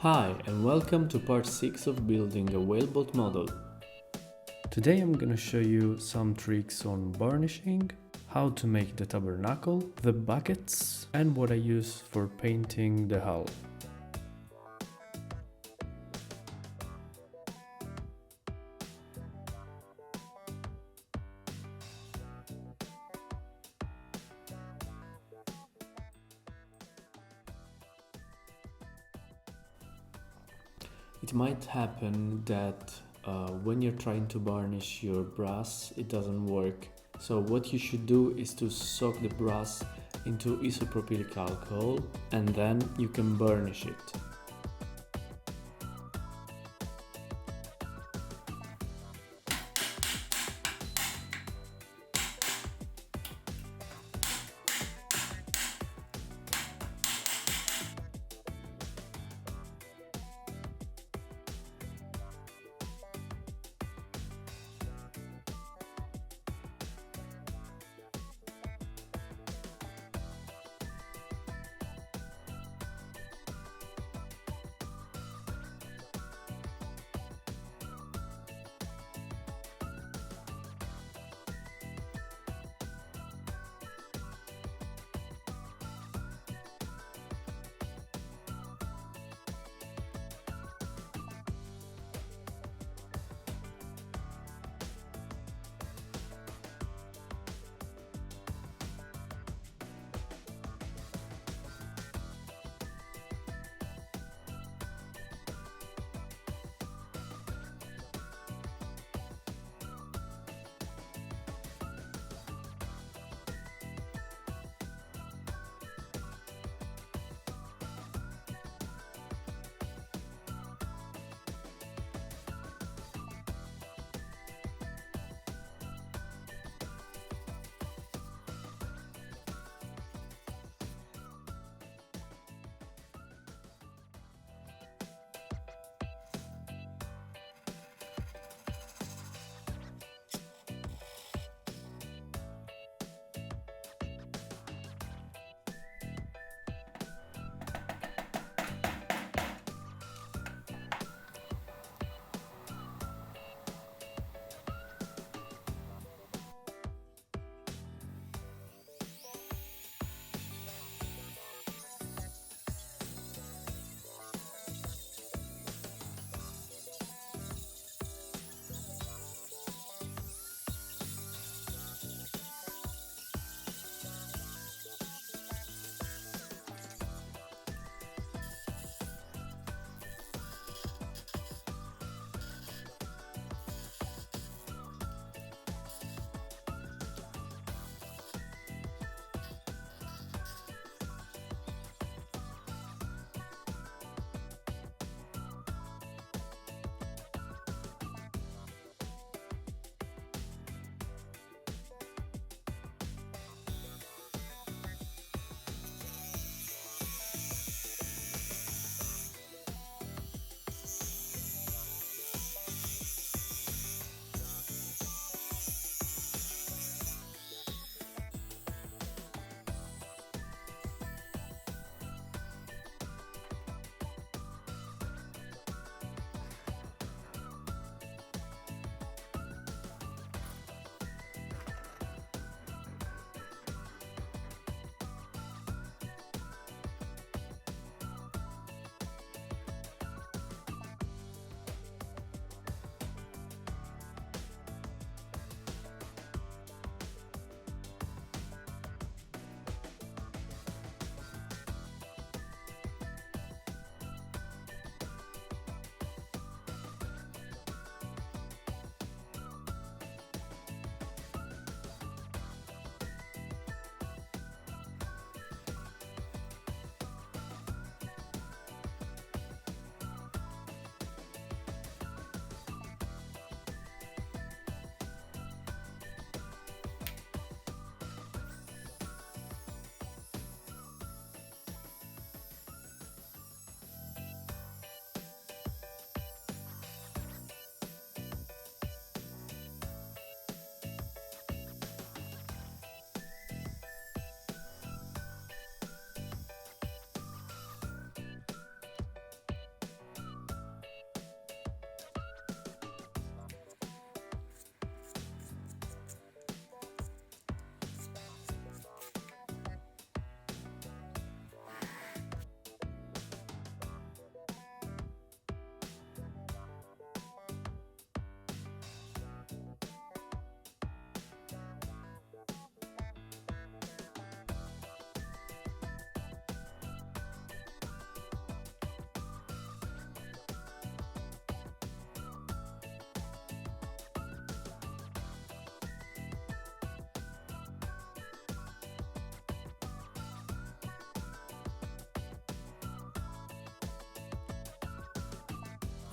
Hi and welcome to part 6 of building a whaleboat model. Today I'm gonna show you some tricks on varnishing, how to make the tabernacle, the buckets, and what I use for painting the hull. It might happen that when you're trying to varnish your brass, it doesn't work. So what you should do is to soak the brass into isopropylic alcohol and then you can burnish it.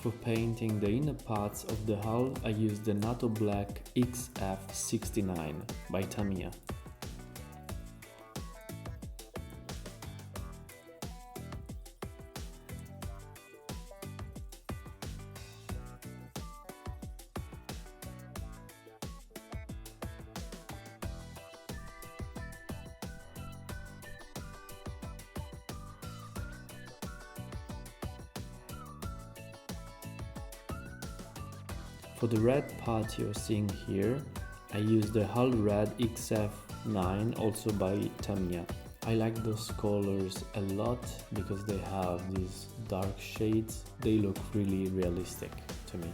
For painting the inner parts of the hull, I used the NATO Black XF69 by Tamiya. For the red part you're seeing here, I used the Hull Red XF9, also by Tamiya. I like those colors a lot because they have these dark shades. They look really realistic to me.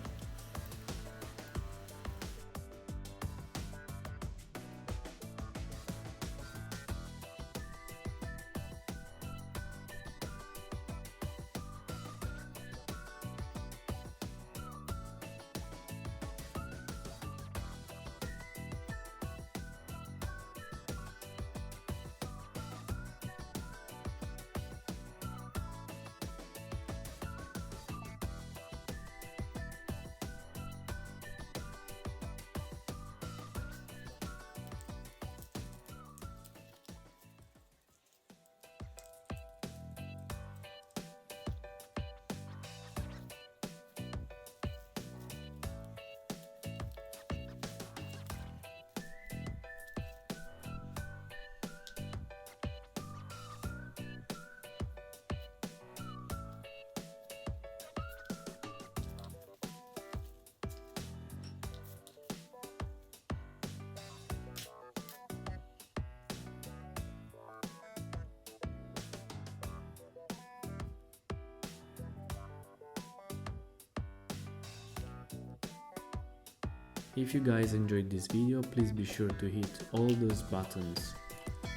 If you guys enjoyed this video, please be sure to hit all those buttons.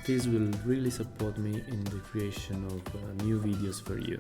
This will really support me in the creation of new videos for you.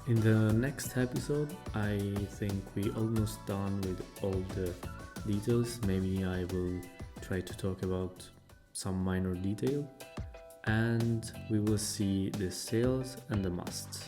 In the next episode, I think we almost done with all the details. Maybe I will try to talk about some minor detail, and we will see the sails and the masts.